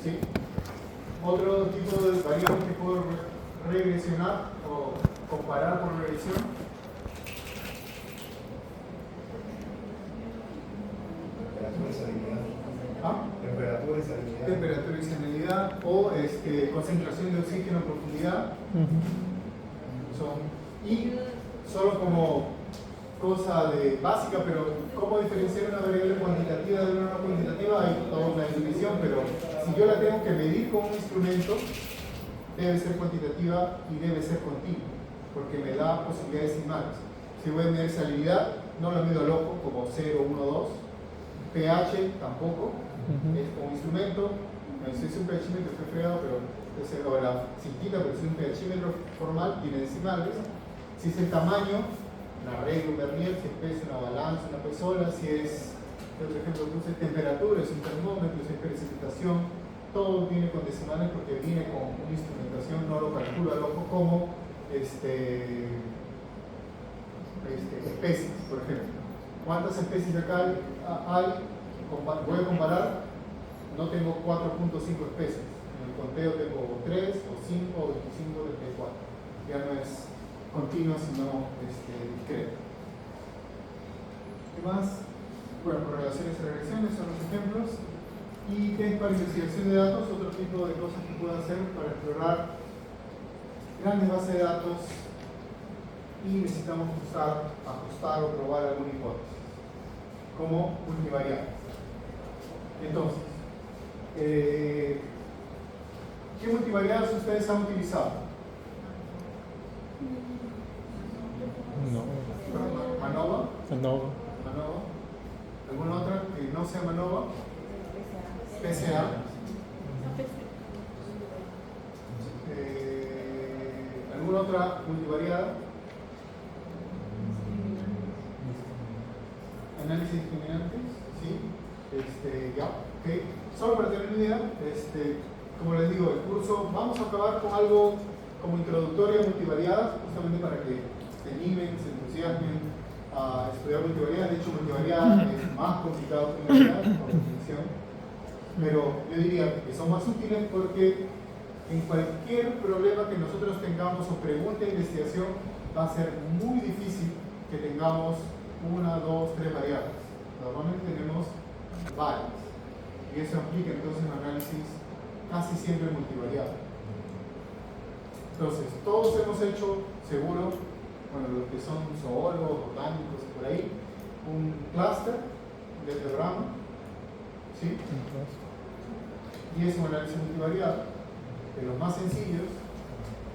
¿sí? Otro tipo de variables que puedo regresionar o comparar por regresión. Temperatura y salinidad. ¿Ah? Temperatura y salinidad. Temperatura y salinidad o concentración de oxígeno en profundidad. Y solo como cosa básica, pero ¿cómo diferenciar una variable cuantitativa de una no cuantitativa? Hay toda una definición, pero si yo la tengo que medir con un instrumento, debe ser cuantitativa y debe ser continua, porque me da posibilidades decimales. Si voy a medir salinidad, no lo mido al ojo como 0, 1, 2. pH tampoco, es como instrumento. Si es un pHímetro estoy fregado, pero o la cintita, pero si es un pHímetro formal, tiene decimales. Si es el tamaño, una regla, un vernier, si es peso, una balanza, una pesola, si es, por ejemplo, puse temperatura, es un termómetro, si es precipitación, todo viene con decimales porque viene con una instrumentación, no lo calculo al ojo como especies, por ejemplo. ¿Cuántas especies acá hay? Voy a comparar, no tengo 4.5 especies. En el conteo tengo 3 o 5 o 25 de 4. Ya no es continua, sino discreta. ¿Qué más? Bueno, correlaciones y regresiones son los ejemplos. Y que para investigación de datos, otro tipo de cosas que puedo hacer para explorar grandes bases de datos y necesitamos ajustar o probar alguna hipótesis, como multivariables. Entonces, ¿qué multivariables ustedes han utilizado? ¿Manova? ¿Alguna otra que no sea Manova? PCA. ¿Alguna otra multivariada? Análisis discriminantes, ¿sí? Ya, ok. Solo para tener una idea, como les digo, el curso, vamos a acabar con algo como introductoria a multivariadas, justamente para que se animen, se entusiasmen a estudiar multivariadas. De hecho, multivariadas es más complicado que univariadas, por definición. Pero yo diría que son más útiles porque en cualquier problema que nosotros tengamos o pregunta de investigación va a ser muy difícil que tengamos 1, 2, 3 variables. Normalmente tenemos varias y eso implica entonces un análisis casi siempre multivariable. Entonces, todos hemos hecho, seguro, bueno, los que son zoólogos, botánicos, por ahí, un clúster de programa, ¿sí? Y es un análisis multivariado, de los más sencillos.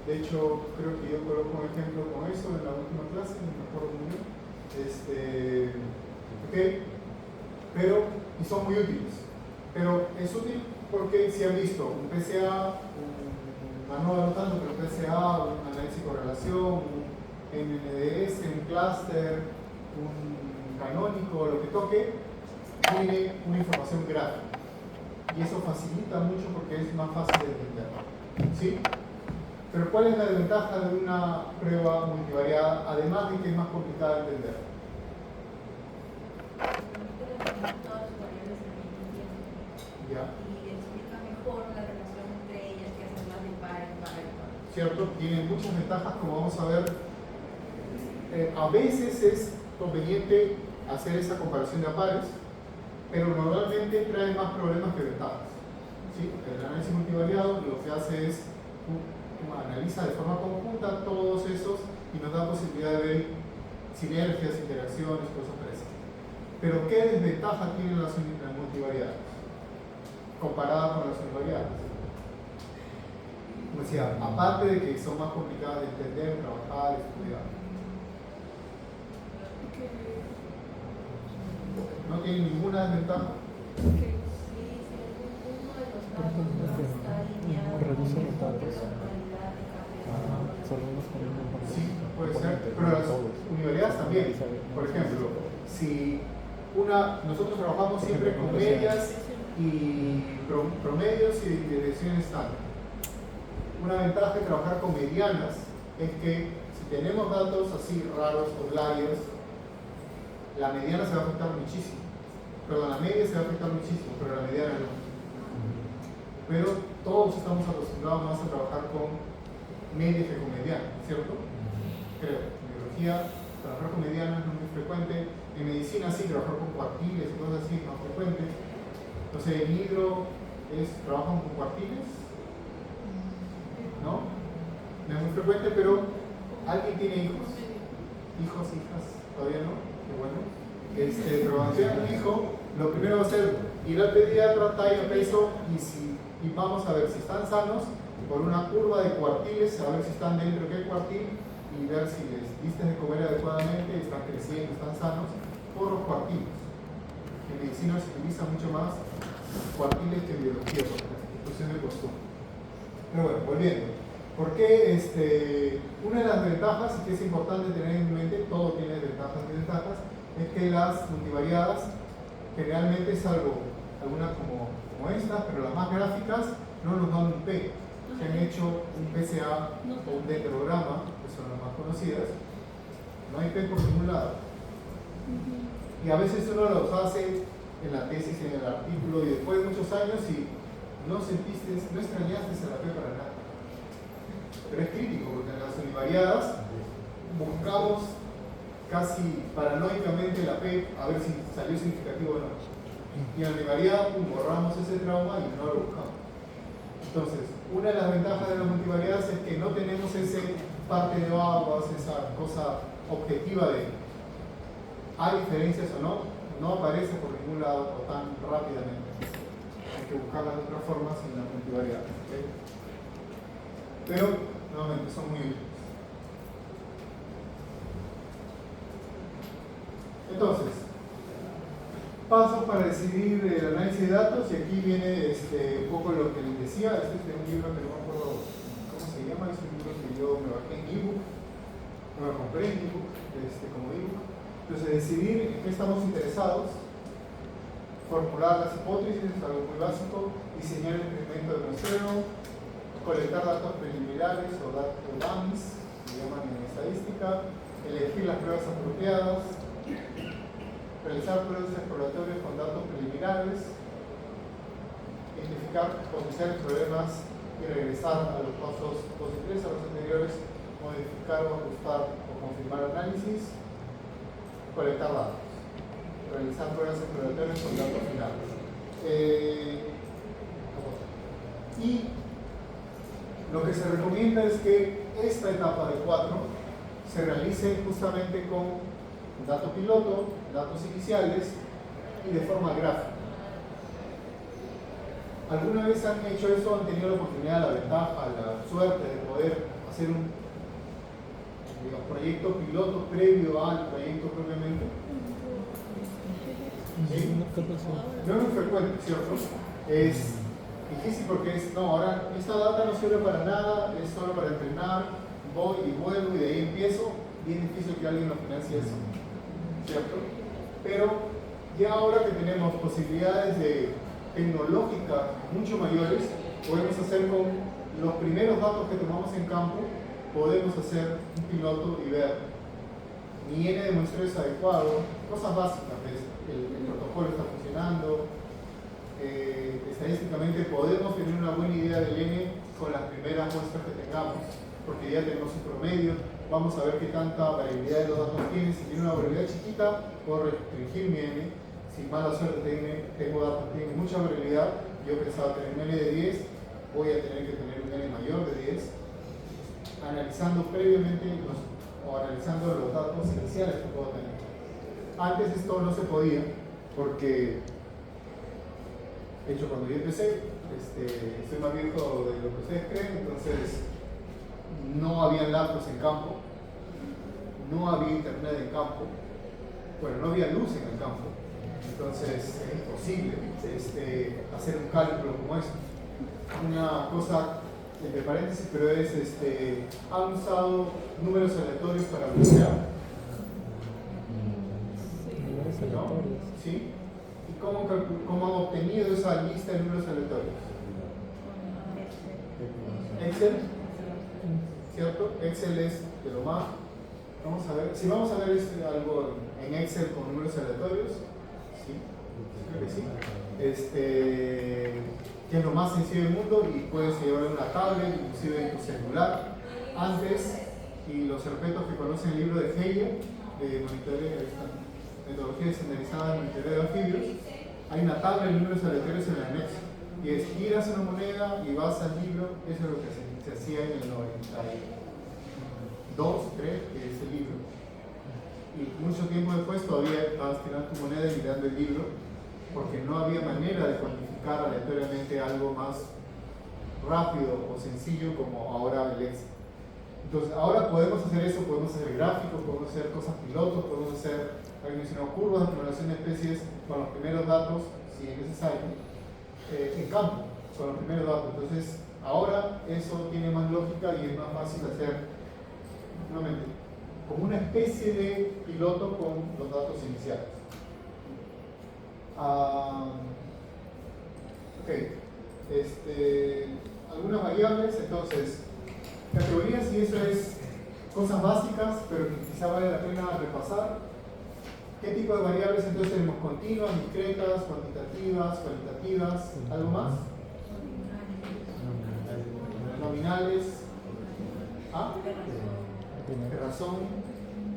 De hecho, creo que yo coloco un ejemplo con eso en la última clase, no me acuerdo muy bien. Y son muy útiles. Pero es útil porque si han visto un PCA, no tanto, pero PCA, un análisis de correlación, un MNDS, un clúster, un canónico, lo que toque, tiene una información gráfica. Y eso facilita mucho porque es más fácil de entender. ¿Sí? Pero ¿cuál es la desventaja de una prueba multivariada, además de que es más complicada de entender? ¿Ya? Y explica mejor la relación entre ellas, que hacen más de par en par. ¿Cierto? Tiene muchas ventajas, como vamos a ver. A veces es conveniente hacer esa comparación de a pares, pero normalmente trae más problemas que ventajas. ¿Sí? El análisis multivariado lo que hace es analiza de forma conjunta todos esos y nos da posibilidad de ver sinergias, interacciones, cosas parecidas. Pero ¿qué desventaja tienen las multivariadas comparadas con las univariadas? Como decía, aparte de que son más complicadas de entender, trabajar, estudiar. ¿No tienen ninguna desventaja? Sí, puede ser, pero las universidades también. Por ejemplo, si nosotros trabajamos siempre con medias y promedios y direcciones estándar. Una ventaja de trabajar con medianas es que si tenemos datos así raros, outliers, la mediana se va a afectar muchísimo. Perdón, la media se va a afectar muchísimo, pero la mediana no. Pero estamos acostumbrados más a trabajar con medias que con medianas, ¿cierto? Creo. En biología, trabajar con medianas no es muy frecuente. En medicina sí, trabajar con cuartiles y cosas así es más frecuente. Entonces, en hidro trabajan con cuartiles, ¿no? No es muy frecuente, pero ¿alguien tiene hijos? Hijos, hijas, todavía no, qué bueno. Pero cuando tengan un hijo, lo primero va a ser ir al pediatra, talla, peso y vamos a ver si están sanos por una curva de cuartiles, a ver si están dentro de qué cuartil y ver si les diste de comer adecuadamente, están creciendo, están sanos por los cuartiles. En medicina se utiliza mucho más cuartiles que en biología por la institución de costumbre. Pero bueno, volviendo. ¿Por qué una de las ventajas, y que es importante tener en mente, todo tiene ventajas y desventajas, es que las multivariadas generalmente, salvo algunas como estas, pero las más gráficas, no nos dan un P. Se han hecho un PCA o un dendrograma, que son las más conocidas. No hay P por ningún lado. Y a veces uno los hace en la tesis, en el artículo, y después de muchos años y no sentiste, no extrañaste a la P para nada. Pero es crítico, porque en las univariadas buscamos casi paranoicamente la P a ver si salió significativo o no. Y en la univariada borramos ese trauma y no lo buscamos. Entonces, una de las ventajas de las multivariadas es que no tenemos ese parte de aguas, esa cosa objetiva de ¿hay diferencias o no? No aparece por ningún lado o tan rápidamente. Hay que buscarlas de otras formas en las multivariadas. ¿Okay? Pero, nuevamente, son muy útiles. Entonces, pasos para decidir el análisis de datos, y aquí viene un poco lo que les decía. Este es de un libro que no me acuerdo cómo se llama, es un libro que yo me bajé en ebook, me lo compré en ebook, como ebook. Entonces, decidir en qué estamos interesados, formular las hipótesis, es algo muy básico, diseñar el experimento de muestreo, colectar datos preliminares o datos dummies, se llaman en estadística, elegir las pruebas apropiadas, realizar pruebas exploratorias con datos preliminares, identificar potenciales problemas y regresar a los pasos 2 y 3, a los anteriores, modificar o ajustar o confirmar análisis, colectar datos, realizar pruebas exploratorias con datos finales. Y lo que se recomienda es que esta etapa de 4 se realice justamente con dato piloto, datos iniciales y de forma gráfica. ¿Alguna vez han hecho eso? ¿Han tenido la oportunidad, la ventaja, la suerte de poder hacer un proyecto piloto previo al proyecto propiamente? ¿Sí? No es muy frecuente, ¿cierto? Es difícil porque ahora esta data no sirve para nada, es solo para entrenar, voy y vuelvo y de ahí empiezo. Bien difícil que alguien lo financie eso, ¿cierto? Pero ya ahora que tenemos posibilidades tecnológicas mucho mayores, podemos hacer con los primeros datos que tomamos en campo, podemos hacer un piloto y ver mi N de muestreo es adecuado, cosas básicas, el protocolo está funcionando, estadísticamente podemos tener una buena idea del N con las primeras muestras que tengamos, porque ya tenemos un promedio, vamos a ver qué tanta variabilidad de los datos tiene. Si tiene una variabilidad chiquita, puedo restringir mi N. Si mala suerte tengo datos que tienen mucha variabilidad, yo pensaba tener un N de 10, voy a tener que tener un N mayor de 10, analizando previamente o analizando los datos iniciales que puedo tener. Antes esto no se podía, porque de hecho cuando yo empecé, soy más viejo de lo que ustedes creen, entonces no había datos en campo, no había internet en campo, bueno, no había luz en el campo, entonces es imposible hacer un cálculo como este. Una cosa entre paréntesis, pero es han usado números aleatorios para bloquear, ¿no? ¿Sí? ¿Y cómo han obtenido esa lista de números aleatorios? Excel, ¿cierto? Excel es de lo más. Vamos a ver, si vamos a ver algo en Excel con números aleatorios, sí, creo que sí. que es lo más sencillo del mundo y puedes llevar una tablet, inclusive en tu celular. Antes, y los expertos que conocen el libro de Hegel, de metodología estandarizada de monitoreo de anfibios, hay una tabla de números aleatorios en el anexo. Y es, tiras una moneda y vas al libro, eso es lo que se hacía en el 92, creo que es el libro. Y mucho tiempo después todavía estabas tirando tu moneda y mirando el libro, porque no había manera de cuantificar aleatoriamente algo más rápido o sencillo como ahora el Excel. Entonces, ahora podemos hacer eso, podemos hacer gráficos, podemos hacer cosas pilotos, podemos hacer, alguien mencionó, curvas de población de especies con los primeros datos, si es necesario, en campo, con los primeros datos. Entonces, ahora eso tiene más lógica y es más fácil hacer, nuevamente, como una especie de piloto con los datos iniciales. Algunas variables, entonces, categorías, y eso es cosas básicas, pero que quizá vale la pena repasar. ¿Qué tipo de variables entonces tenemos? Continuas, discretas, cuantitativas, cualitativas, ¿algo más? Nominales, de razón,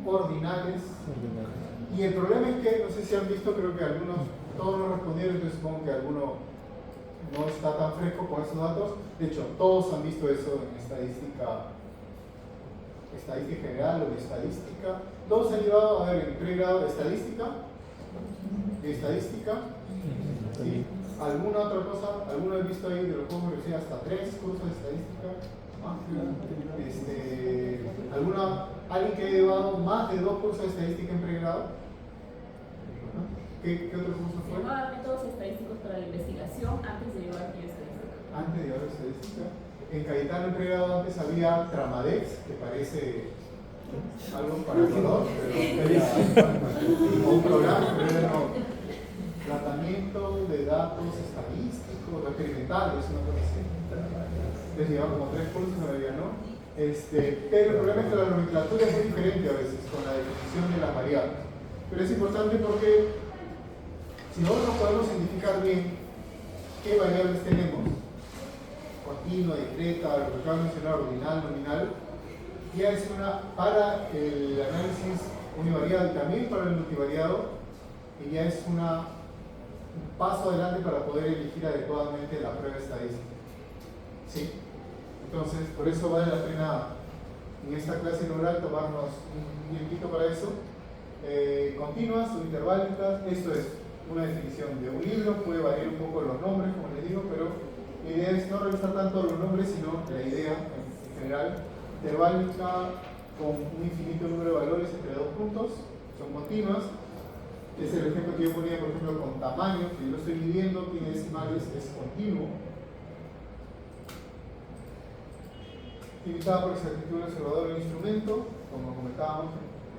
ordinales. Y el problema es que, no sé si han visto, creo que algunos, todos no respondieron, entonces supongo que alguno no está tan fresco con esos datos. De hecho, todos han visto eso en estadística general o de estadística. Todos han llevado a ver en pregrado de estadística. ¿Sí? ¿Alguna otra cosa? ¿Alguno ha visto ahí de los juegos de universidad hasta 3 cursos de estadística? ¿Alguien que ha llevado más de 2 cursos de estadística en pregrado? ¿Qué otro curso fue? Llevaba métodos estadísticos para la investigación antes de llevar bioestadística. Antes de llevar estadística. En Cayetano en pregrado antes había Tramadex, que parece algo para el dolor, pero un programa, pero era tratamiento de datos estadísticos, experimentales, una cosa así. Les llevaba como 3 cursos, en realidad no. Pero el problema es que la nomenclatura es muy diferente a veces con la definición de las variables. Pero es importante porque si nosotros podemos identificar bien qué variables tenemos, continua, discreta, lo que acabo de mencionar, ordinal, nominal, ya es para el análisis univariado y también para el multivariado, y ya es un paso adelante para poder elegir adecuadamente la prueba estadística. ¿Sí? Entonces, por eso vale la pena en esta clase inaugural tomarnos un tiempito para eso. Continuas o interválicas, esto es una definición de un libro, puede variar un poco los nombres, como les digo, pero la idea es no revisar tanto los nombres, sino la idea en general. Interválica con un infinito número de valores entre 2 puntos, son continuas. Es el ejemplo que yo ponía, por ejemplo, con tamaño, que yo lo estoy midiendo, tiene decimales, es continuo. Limitada por exactitud del observador del instrumento, como comentábamos,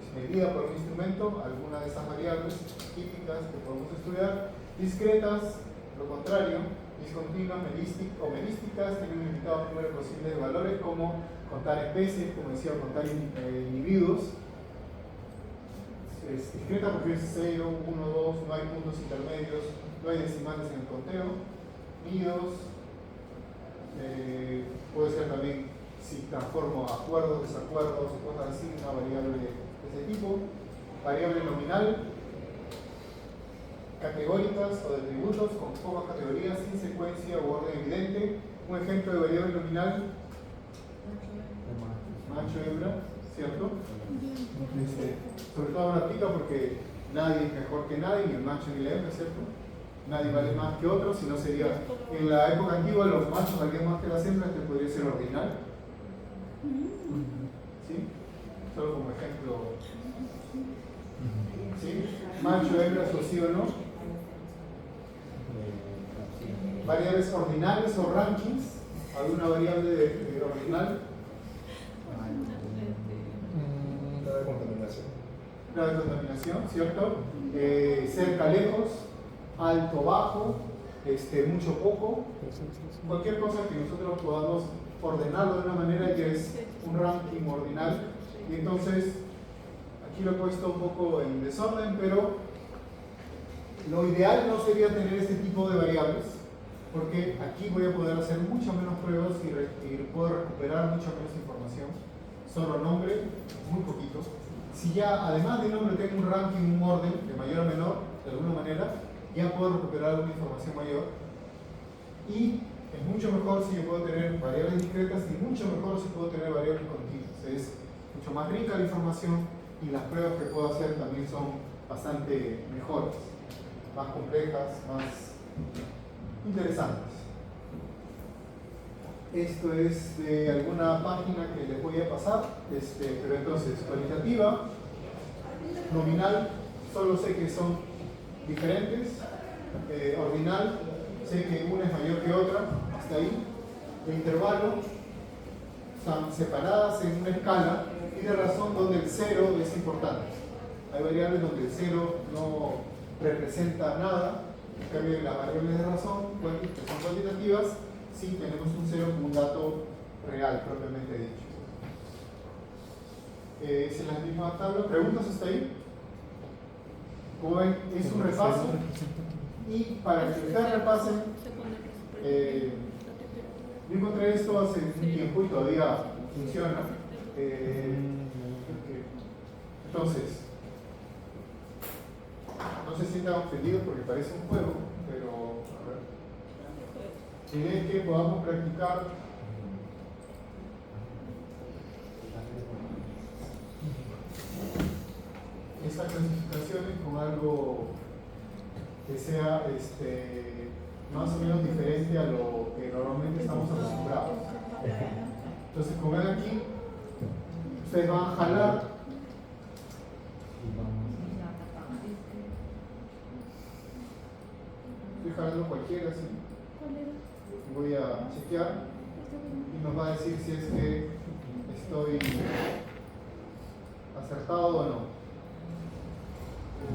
es medida por un instrumento, alguna de esas variables típicas que podemos estudiar. Discretas, lo contrario, discontinuas o merísticas, tienen un limitado número posible de valores, como contar especies, como decía, contar individuos. Es discreta porque es 0, 1, 2, no hay puntos intermedios, no hay decimales en el conteo. Nidos, puede ser también si transformo acuerdos, desacuerdos, cosas así, una variable de ese tipo. Variable nominal, categóricas o de atributos con pocas categorías, sin secuencia o orden evidente. Un ejemplo de variable nominal, macho y hembra, ¿cierto? Sobre todo ahora aplica porque nadie es mejor que nadie, ni el macho ni la hembra, ¿cierto? Nadie vale más que otro, si no sería, en la época antigua los machos valían más que las hembras, que podría ser ordinal. ¿Sí? Solo como ejemplo. ¿Sí? Macho, hembra, o sí o no. Variables ordinales o rankings. ¿Alguna variable de ordinal? La de contaminación. La de contaminación, ¿cierto? Cerca, lejos, alto, bajo, mucho, poco. Cualquier cosa que nosotros podamos ordenarlo de una manera que es un ranking ordinal. Y entonces, aquí lo he puesto un poco en desorden, pero lo ideal no sería tener este tipo de variables, porque aquí voy a poder hacer mucho menos pruebas y puedo recuperar mucha menos información. Solo nombre, muy poquito. Si ya además de nombre tengo un ranking, un orden de mayor a menor, de alguna manera, ya puedo recuperar alguna información mayor. Y es mucho mejor si yo puedo tener variables discretas y mucho mejor si puedo tener variables continuas. Es mucho más rica la información y las pruebas que puedo hacer también son bastante mejores, más complejas, más interesantes. Esto es de alguna página que les voy a pasar, pero entonces cualitativa, nominal, solo sé que son diferentes, ordinal, sé que una es mayor que otra, hasta ahí. De intervalo, están separadas en una escala y de razón donde el cero es importante. Hay variables donde el cero no representa nada, en cambio las variables de razón, que son cuantitativas, sí tenemos un cero como un dato real, propiamente dicho. Es en la misma tabla. ¿Preguntas hasta ahí? Como ven, es un repaso. Y para que ustedes repasen, yo encontré esto hace un tiempo y todavía funciona. Entonces, no se sientan ofendidos porque parece un juego, pero a ver. La idea es que podamos practicar estas clasificaciones con algo que sea más o menos diferente a lo que normalmente estamos acostumbrados. Entonces, como ven aquí, ustedes van a jalar estoy jalando cualquiera, ¿sí? Voy a chequear y nos va a decir si es que estoy acertado o no.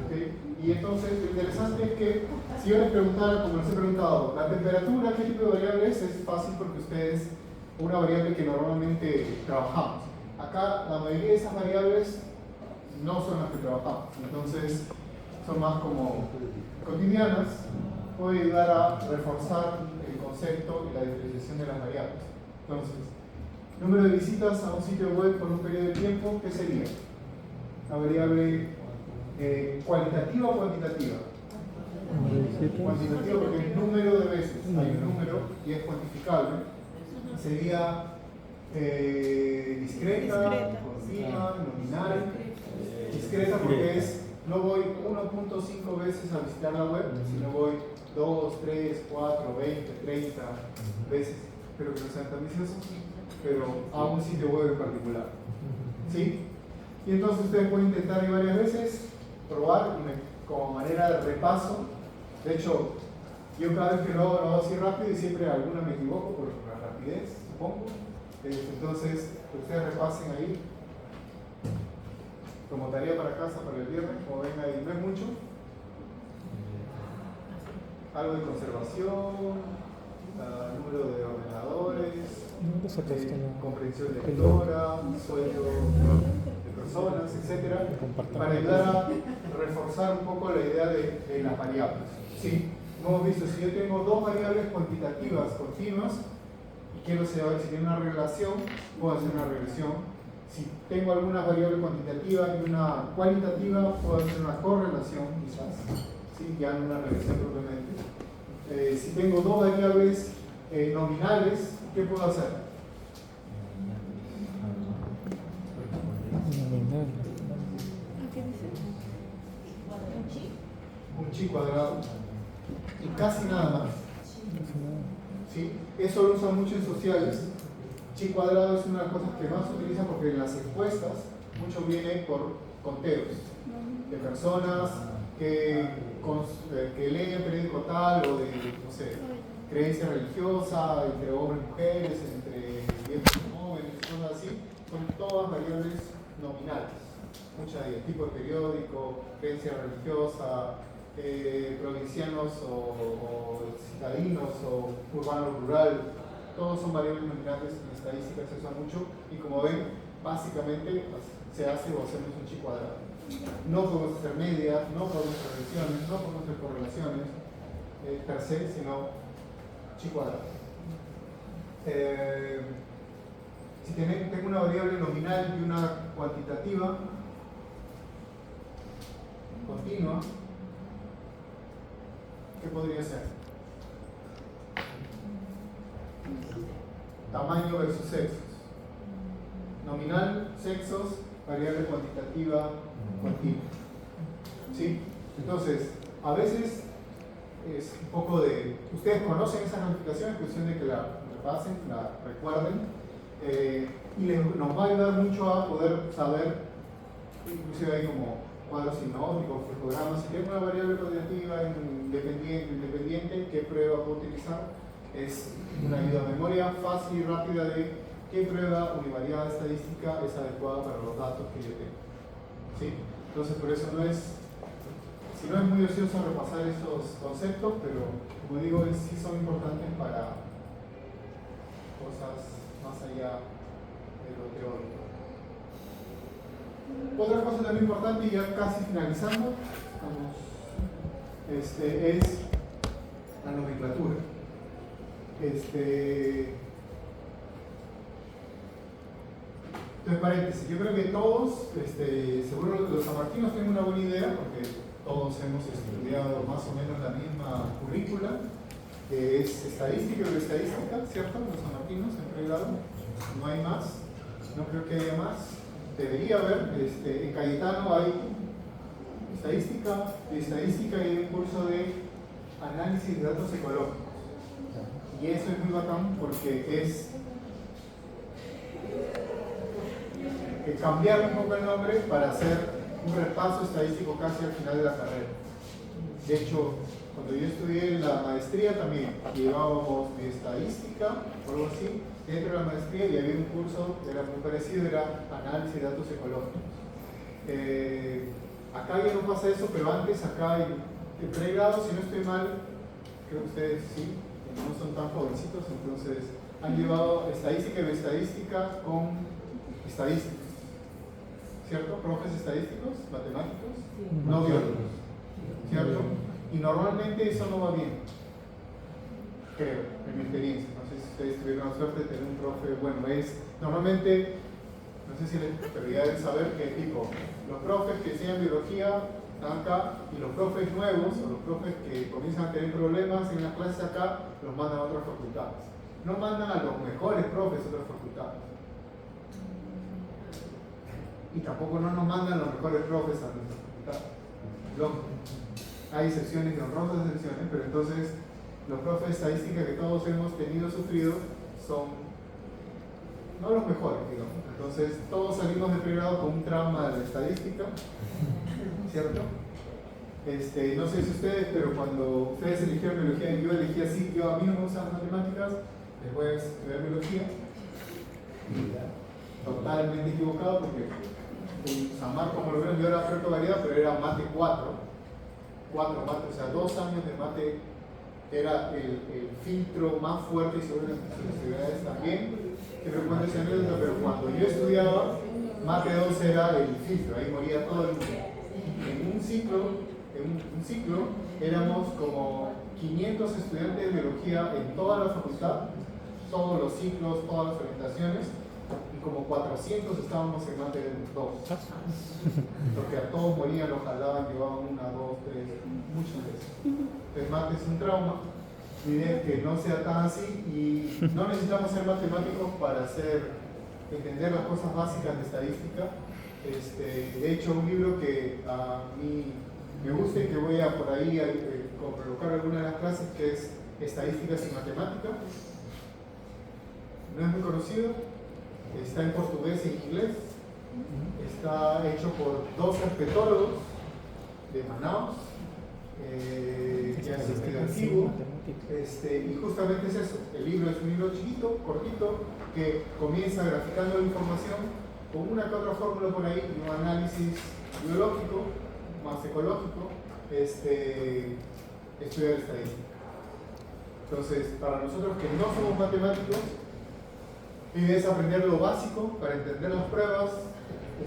¿Okay? Y entonces lo interesante es que si yo les preguntara, como les he preguntado, la temperatura, ¿qué tipo de variable es? Es fácil porque ustedes, una variable que normalmente trabajamos. Acá la mayoría de esas variables no son las que trabajamos, entonces son más como cotidianas, puede ayudar a reforzar el concepto y la diferenciación de las variables. Entonces, número de visitas a un sitio web por un periodo de tiempo, ¿qué sería? La variable cualitativa o cuantitativa. Cuantitativa porque el número de veces, hay un número y es cuantificable. Sería discreta, continua, nominal. Discreta porque es, no voy 1.5 veces a visitar la web, sino voy 2, 3, 4, 20, 30 veces, pero que no sean tan viciosos, pero a un sitio web en particular. ¿Sí? Y entonces ustedes pueden intentar ir varias veces, probar como manera de repaso. De hecho, yo cada vez que lo hago así rápido y siempre alguna me equivoco por la rapidez, supongo. Entonces, ustedes repasen ahí como tarea para casa para el viernes, como ven ahí, no es mucho. Algo de conservación, número de ordenadores, comprensión lectora, sueldo de personas, etc. Para ayudar a reforzar un poco la idea de las variables. ¿Sí? Como hemos visto, si yo tengo dos variables cuantitativas continuas y quiero saber si tiene una relación, puedo hacer una regresión. Si tengo alguna variable cuantitativa y una cualitativa, puedo hacer una correlación, quizás, ¿sí? Ya no una regresión propiamente. Si tengo dos variables nominales, ¿qué puedo hacer? ¿Qué dice? Un chi cuadrado. Y casi nada más. ¿Sí? Eso lo usan mucho en sociales. Chi cuadrado es una de las cosas que más se utiliza porque en las encuestas mucho viene por conteos de personas que leen el periódico tal o de, no sé, creencia religiosa, entre hombres y mujeres, entre viejos y jóvenes, cosas así. Son todas variables nominales. Muchas de ellas, tipo de periódico, creencia religiosa, provincianos o citadinos o urbano-rural. Todos son variables nominales, en estadística se usa mucho y como ven, básicamente se hace o hacemos un chi cuadrado. No podemos hacer medias, no podemos hacer regresiones, no podemos hacer correlaciones per se, sino chi cuadrado. Si tengo una variable nominal y una cuantitativa continua, ¿qué podría ser? Tamaño versus sexos. Nominal, sexos, variable cuantitativa continua. ¿Sí? Entonces, a veces es un poco de... Ustedes conocen esa notificación, es cuestión de que la repasen, la recuerden, y nos va a ayudar mucho a poder saber, inclusive hay como cuadros sinópticos, flujogramas. Si tengo una variable cuantitativa independiente, ¿qué prueba puedo utilizar? Es una ayuda a memoria fácil y rápida de qué prueba univariada estadística es adecuada para los datos que yo tengo. ¿Sí? Entonces, por eso no es muy ocioso repasar estos conceptos, pero como digo, sí son importantes para cosas más allá de lo teórico. Otra cosa también importante, y ya casi finalizando, es la nomenclatura. Entonces, paréntesis, yo creo que todos, seguro los sanmartinos tienen una buena idea, porque todos hemos estudiado más o menos la misma currícula, que es estadística y bioestadística, ¿cierto? Los sanmartinos en pregrado, no hay más, no creo que haya más. Debería haber, en Cayetano hay estadística y hay un curso de análisis de datos ecológicos. Y eso es muy bacán porque es cambiar un poco el nombre para hacer un repaso estadístico casi al final de la carrera. De hecho, cuando yo estudié la maestría también llevábamos de estadística o algo así dentro de la maestría, y había un curso que era muy parecido, era análisis de datos ecológicos. Acá ya no pasa eso, pero antes acá en pregrado, si no estoy mal, creo que ustedes sí, no son tan jovencitos, entonces han llevado estadística y bioestadística con estadísticos, ¿cierto? Profes estadísticos, matemáticos, no biólogos, ¿cierto? Y normalmente eso no va bien, creo, en mi experiencia. No sé si ustedes tuvieron la suerte de tener un profe, bueno, normalmente, no sé si pero ya deben saber que tipo, los profes que enseñan biología están acá, y los profes nuevos, o los profes que comienzan a tener problemas en las clases acá, los mandan a otras facultades. No mandan a los mejores profes a otras facultades. Y tampoco no nos mandan los mejores profes a nuestra facultad. Hay excepciones y honrosas excepciones, pero entonces los profes de estadística que todos hemos tenido sufrido son no los mejores, digamos. Entonces todos salimos de pregrado con un trauma de la estadística, ¿cierto? No sé si ustedes, pero cuando ustedes eligieron biología, yo elegí así, a mí no me gustan las matemáticas, después de estudiar biología, totalmente equivocado, porque en San Marcos, como lo vieron, yo era fruto variedad, pero era mate 4 mate, o sea, 2 años de mate era el filtro más fuerte, y seguro en las universidades también, que frecuente ese anécdota, pero cuando yo estudiaba, mate 2 era el filtro, ahí moría todo el mundo. En un ciclo éramos como 500 estudiantes de biología en toda la facultad, todos los ciclos, todas las orientaciones, y como 400 estábamos en mate 2, porque a todos morían, los jalaban, llevaban 1, 2, 3, muchas veces. Entonces mate es un trauma, la idea es que no sea tan así, y no necesitamos ser matemáticos para entender las cosas básicas de estadística. De hecho, un libro que a mí me gusta y que voy a por ahí colocar alguna de las clases, que es Estadísticas y Matemáticas. No es muy conocido, está en portugués y en inglés, está hecho por 2 herpetólogos de Manaus, que es antiguo, y justamente es eso. El libro es un libro chiquito, cortito, que comienza graficando la información con una que otra fórmula por ahí, y un análisis biológico, más ecológico, estudiar estadística. Entonces, para nosotros que no somos matemáticos, la idea es aprender lo básico para entender las pruebas,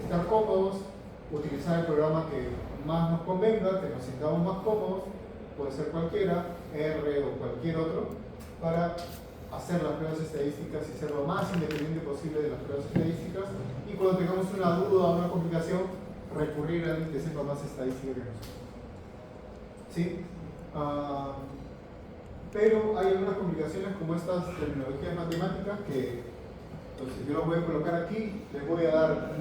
estar cómodos, utilizar el programa que más nos convenga, que nos sintamos más cómodos, puede ser cualquiera, R o cualquier otro, para hacer las pruebas estadísticas y ser lo más independiente posible de las pruebas estadísticas, y cuando tengamos una duda o una complicación, recurrir a alguien que sepa más estadística que nosotros. ¿Sí? Pero hay algunas complicaciones como estas terminologías matemáticas que, entonces, yo las voy a colocar aquí, les voy a dar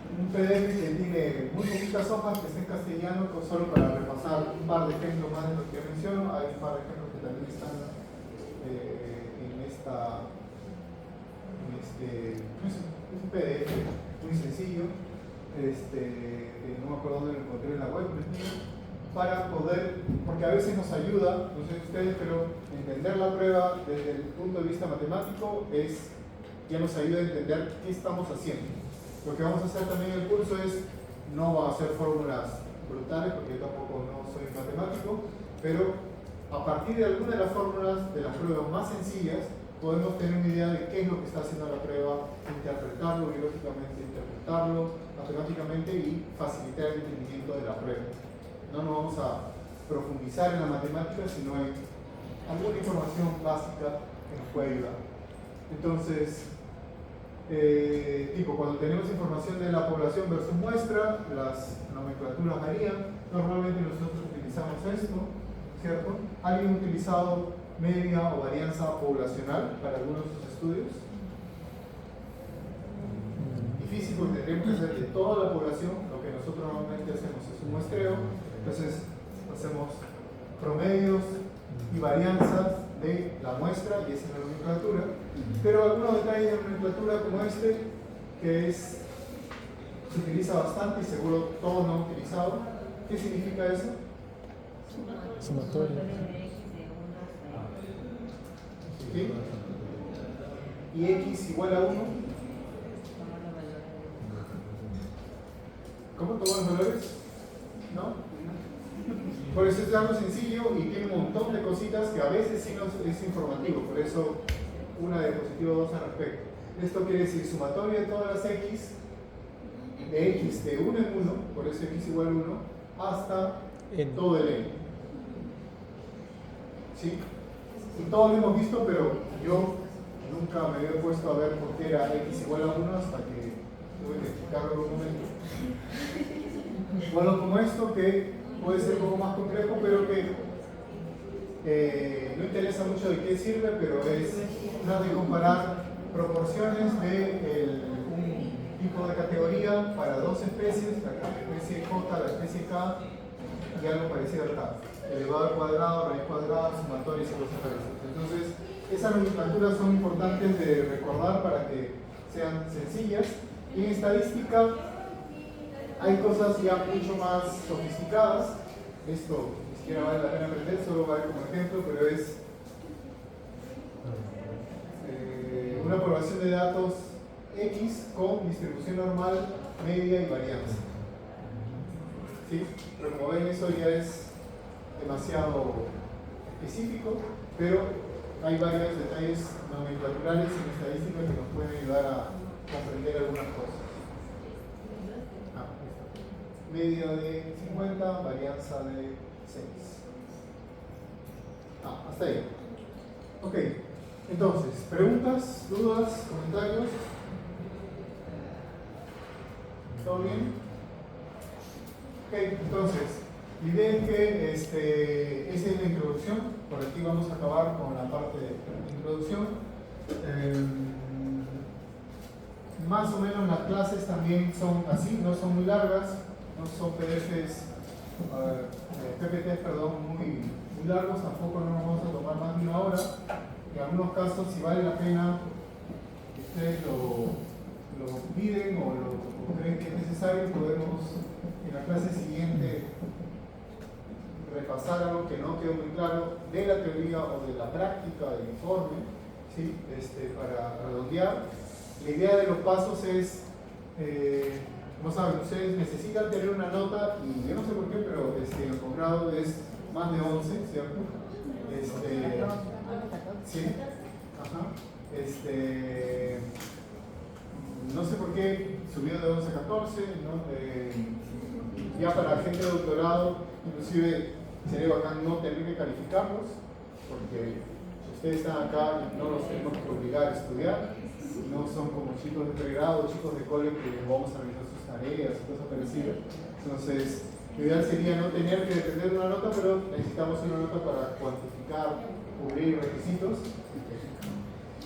un PDF que tiene muy poquitas hojas, que está en castellano, solo para repasar un par de ejemplos más de los que menciono. Hay un par de ejemplos que también están es un PDF muy sencillo, no me acuerdo dónde lo encontré en la web, para poder, porque a veces nos ayuda, no sé ustedes, pero entender la prueba desde el punto de vista matemático ya nos ayuda a entender qué estamos haciendo. Lo que vamos a hacer también en el curso no va a ser fórmulas brutales, porque yo tampoco no soy matemático, pero a partir de alguna de las fórmulas de las pruebas más sencillas, podemos tener una idea de qué es lo que está haciendo la prueba, interpretarlo biológicamente, interpretarlo matemáticamente y facilitar el entendimiento de la prueba. No nos vamos a profundizar en la matemática, sino en alguna información básica que nos puede ayudar. Entonces, cuando tenemos información de la población versus muestra, las nomenclaturas varían. Normalmente nosotros utilizamos esto, ¿cierto? ¿Alguien ha utilizado media o varianza poblacional para algunos de sus estudios? Difícil, porque tendríamos que hacer de toda la población. Lo que nosotros normalmente hacemos es un muestreo, entonces hacemos promedios y varianzas de la muestra, y esa es la nomenclatura. Pero algunos detalles de nomenclatura como que se utiliza bastante y seguro todos no han utilizado. ¿Qué significa eso? Sumatorio. ¿Sí? ¿Y x igual a 1? ¿Cómo tomar los valores? ¿No? Por eso es algo sencillo y tiene un montón de cositas que a veces sí nos es informativo, por eso una diapositiva 2 al respecto. Esto quiere decir sumatoria de todas las x, de x de 1 en 1, por eso x igual a 1, hasta todo el n. ¿Sí? Y todos lo hemos visto, pero yo nunca me había puesto a ver por qué era x igual a 1 hasta que tuve que explicarlo en un momento. Bueno, como esto que puede ser un poco más complejo, pero que no interesa mucho de qué sirve, pero es tratar de comparar proporciones de un tipo de categoría para dos especies, la especie J, la especie K, y algo parecido acá. Elevado al cuadrado, raíz cuadrada, sumatorias y cosas parecidas. Entonces, esas nomenclaturas son importantes de recordar para que sean sencillas. Y en estadística hay cosas ya mucho más sofisticadas. Esto ni siquiera vale la pena aprender, solo vale como ejemplo, pero es una población de datos X con distribución normal, media y varianza. ¿Sí? Pero como ven, eso ya es demasiado específico, pero hay varios detalles nomenclaturales en estadística que nos pueden ayudar a comprender algunas cosas. Media de 50, varianza de 6. Hasta ahí. Ok, entonces, preguntas, dudas, comentarios. ¿Todo bien? Ok, entonces, la idea es que esa es la introducción. Por aquí vamos a acabar con la parte de introducción. Más o menos las clases también son así, no son muy largas. No son PPTs, muy largos, tampoco no nos vamos a tomar más de una hora. En algunos casos, si vale la pena, ustedes lo piden o lo creen que es necesario, podemos en la clase siguiente repasar algo que no quedó muy claro de la teoría o de la práctica del informe, ¿sí? Para redondear. La idea de los pasos es no saben, ustedes necesitan tener una nota, y yo no sé por qué, pero el posgrado es más de 11, ¿cierto? Sí, ajá. No sé por qué subió de 11 a 14, ¿no? Ya para gente de doctorado, inclusive sería bacán no tener que calificarlos, porque ustedes están acá y no los tenemos que obligar a estudiar, no son como chicos de pregrado, chicos de cole que les vamos a realizar sus tareas y cosas parecidas. Entonces, lo ideal sería no tener que depender de una nota, pero necesitamos una nota para cuantificar, cubrir requisitos.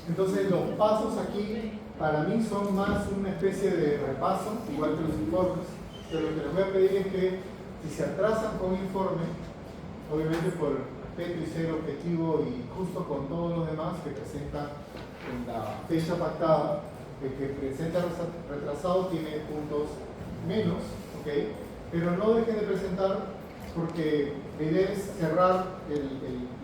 Entonces, los pasos aquí para mí son más una especie de repaso, igual que los informes, pero lo que les voy a pedir es que si se atrasan con informe, obviamente por respeto y ser objetivo y justo con todos los demás que presentan en la fecha pactada, el que presenta retrasado tiene puntos menos, ¿ok? Pero no dejen de presentar porque la idea es cerrar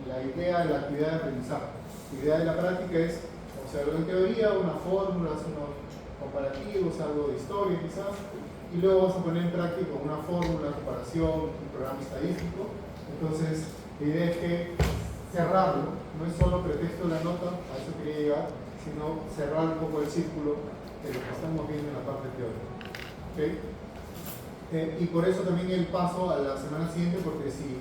la idea de la actividad de aprendizaje. La idea de la práctica es observar en teoría unas fórmulas, unos comparativos, algo de historia quizás, y luego vamos a poner en práctica una fórmula, comparación, un programa estadístico. Entonces, la idea es que cerrarlo, no es solo pretexto de la nota, a eso quería llegar, sino cerrar un poco el círculo de lo que estamos viendo en la parte teórica. ¿Okay? Y por eso también el paso a la semana siguiente, porque si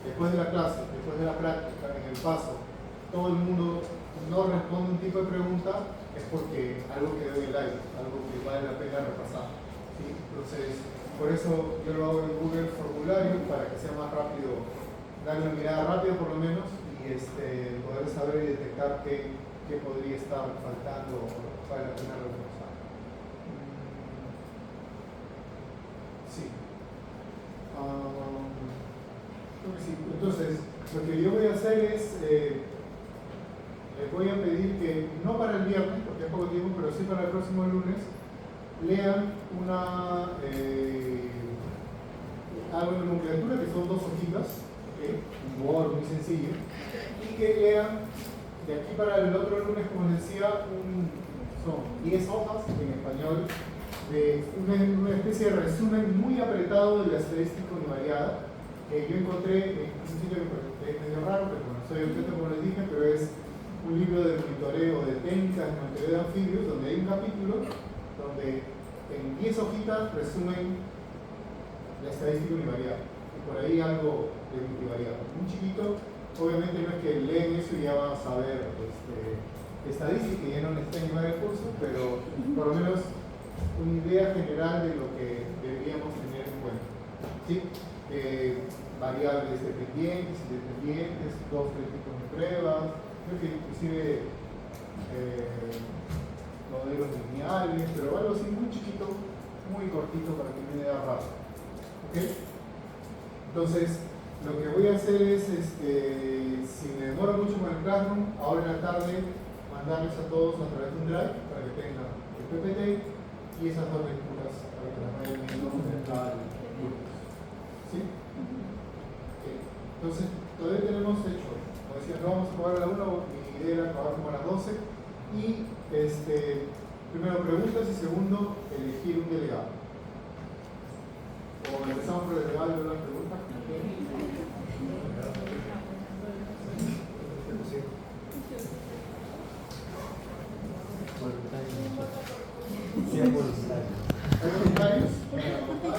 después de la clase, después de la práctica, en el paso, todo el mundo no responde un tipo de pregunta, es porque algo quedó en el aire, algo que vale la pena repasar. ¿Sí? Entonces, por eso yo lo hago en Google Formulario, para que sea más rápido, darle una mirada rápida por lo menos, y poder saber y detectar qué podría estar faltando o vale la pena reforzar. Sí. Creo que sí. Entonces, lo que yo voy a hacer es, les voy a pedir que, no para el viernes, porque es poco tiempo, pero sí para el próximo lunes, lean algo de nomenclatura, que son 2 hojitas, ¿okay? Un Word muy sencillo, y que lean de aquí para el otro lunes, como les decía, son 10 hojas en español, de una especie de resumen muy apretado de la estadística univariada, que yo encontré en un sitio que es medio raro, pero bueno, soy objeto como les dije, pero es un libro de monitoreo de técnicas de monitoreo de anfibios, donde hay un capítulo donde en 10 hojitas resumen la estadística univariada, y por ahí algo de multivariado, muy chiquito. Obviamente no es que leen eso y ya van a saber estadística y ya no necesitan llevar el curso, pero por lo menos una idea general de lo que deberíamos tener en cuenta. ¿Sí? Variables dependientes, independientes, 2 o 3 tipos de pruebas, creo que inclusive modelos lineales, pero algo así muy chiquito, muy cortito para que me dé rápido. ¿Ok? Entonces, lo que voy a hacer es, si me demoro mucho con el Classroom, ahora en la tarde mandarles a todos a través de un drive para que tengan el PPT y esas 2 lecturas para que las vayan viendo en cada lunes. ¿Sí? Okay. Entonces, todavía tenemos hecho, como decía, no vamos a acabar a la 1, mi idea era acabar como a las 12, y primero preguntas y segundo, elegir un delegado. O empezamos por el delegado y luego las preguntas.